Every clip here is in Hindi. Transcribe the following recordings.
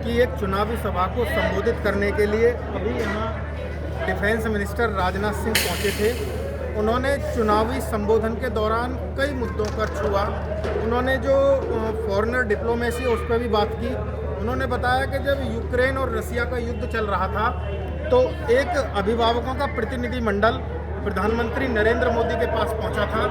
की एक चुनावी सभा को संबोधित करने के लिए अभी यहाँ डिफेंस मिनिस्टर राजनाथ सिंह पहुँचे थे। उन्होंने चुनावी संबोधन के दौरान कई मुद्दों का छुआ। उन्होंने जो फॉरेनर डिप्लोमेसी उस पर भी बात की। उन्होंने बताया कि जब यूक्रेन और रसिया का युद्ध चल रहा था तो एक अभिभावकों का प्रतिनिधिमंडल प्रधानमंत्री नरेंद्र मोदी के पास पहुंचा था।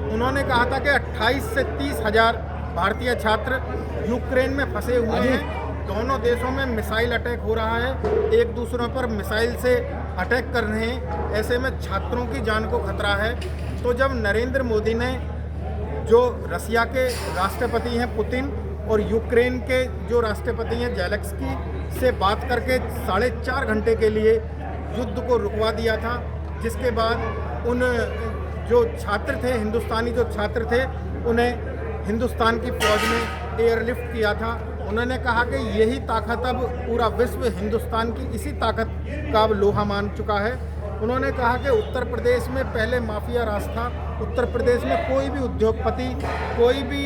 उन्होंने कहा था कि 28 से 30 हज़ार भारतीय छात्र यूक्रेन में फंसे हुए हैं। दोनों देशों में मिसाइल अटैक हो रहा है, एक दूसरों पर मिसाइल से अटैक कर रहे हैं। ऐसे में छात्रों की जान को खतरा है। तो जब नरेंद्र मोदी ने जो रसिया के राष्ट्रपति हैं पुतिन और यूक्रेन के जो राष्ट्रपति हैं ज़ेलेंस्की से बात करके 4.5 घंटे के लिए युद्ध को रुकवा दिया था, जिसके बाद उन जो छात्र थे, हिंदुस्तानी जो छात्र थे, उन्हें हिंदुस्तान की फौज ने एयरलिफ्ट किया था। उन्होंने कहा कि यही ताकत अब पूरा विश्व हिंदुस्तान की इसी ताकत का अब लोहा मान चुका है। उन्होंने कहा कि उत्तर प्रदेश में पहले माफिया राज था। उत्तर प्रदेश में कोई भी उद्योगपति, कोई भी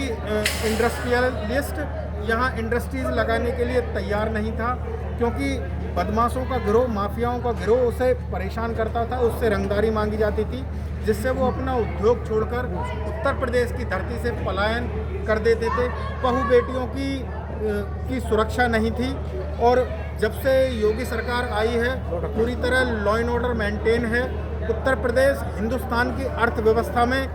इंडस्ट्रियलिस्ट यहाँ इंडस्ट्रीज़ लगाने के लिए तैयार नहीं था, क्योंकि बदमाशों का गिरोह, माफियाओं का गिरोह उसे परेशान करता था, उससे रंगदारी मांगी जाती थी, जिससे वो अपना उद्योग छोड़कर उत्तर प्रदेश की धरती से पलायन कर देते थे। बहू बेटियों की सुरक्षा नहीं थी। और जब से योगी सरकार आई है पूरी तरह लॉ एंड ऑर्डर मेंटेन है। उत्तर प्रदेश हिंदुस्तान की अर्थव्यवस्था में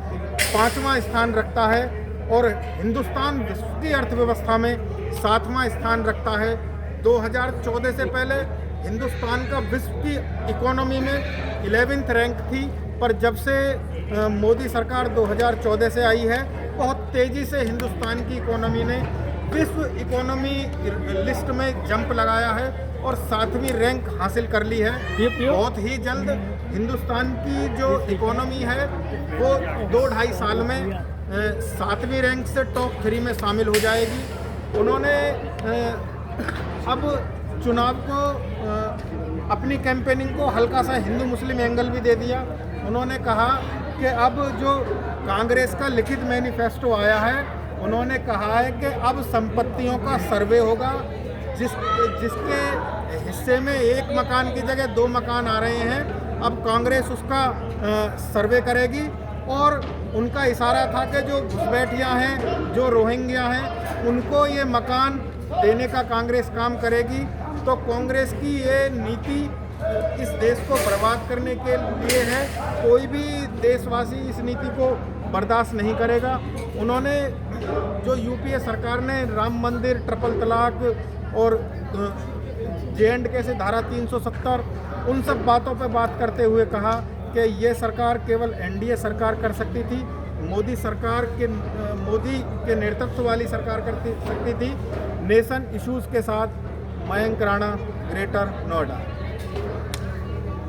5वां स्थान रखता है और हिंदुस्तान विश्व की अर्थव्यवस्था में 7वां स्थान रखता है। 2014 से पहले हिंदुस्तान का विश्व की इकोनॉमी में 11th रैंक थी, पर जब से मोदी सरकार 2014 से आई है, बहुत तेज़ी से हिंदुस्तान की इकोनॉमी ने विश्व इकोनॉमी लिस्ट में जंप लगाया है और 7वीं रैंक हासिल कर ली है। बहुत ही जल्द हिंदुस्तान की जो इकोनॉमी है वो 2-2.5 साल में 7वीं रैंक से टॉप 3 में शामिल हो जाएगी। उन्होंने अब चुनाव को अपनी कैंपेनिंग को हल्का सा हिंदू मुस्लिम एंगल भी दे दिया। उन्होंने कहा कि अब जो कांग्रेस का लिखित मैनिफेस्टो आया है, उन्होंने कहा है कि अब संपत्तियों का सर्वे होगा, जिसके हिस्से में 1 मकान की जगह 2 मकान आ रहे हैं। अब कांग्रेस उसका सर्वे करेगी और उनका इशारा था कि जो घुसपैठिया हैं, जो रोहिंग्या हैं, उनको ये मकान देने का कांग्रेस काम करेगी। तो कांग्रेस की ये नीति इस देश को बर्बाद करने के लिए है। कोई भी देशवासी इस नीति को बर्दाश्त नहीं करेगा। उन्होंने जो यूपीए सरकार ने राम मंदिर, ट्रिपल तलाक और J&K से धारा 370, उन सब बातों पर बात करते हुए कहा कि ये सरकार केवल एनडीए सरकार कर सकती थी, मोदी के नेतृत्व वाली सरकार कर सकती थी। नेशन इश्यूज़ के साथ मयंक राणा, ग्रेटर नोएडा।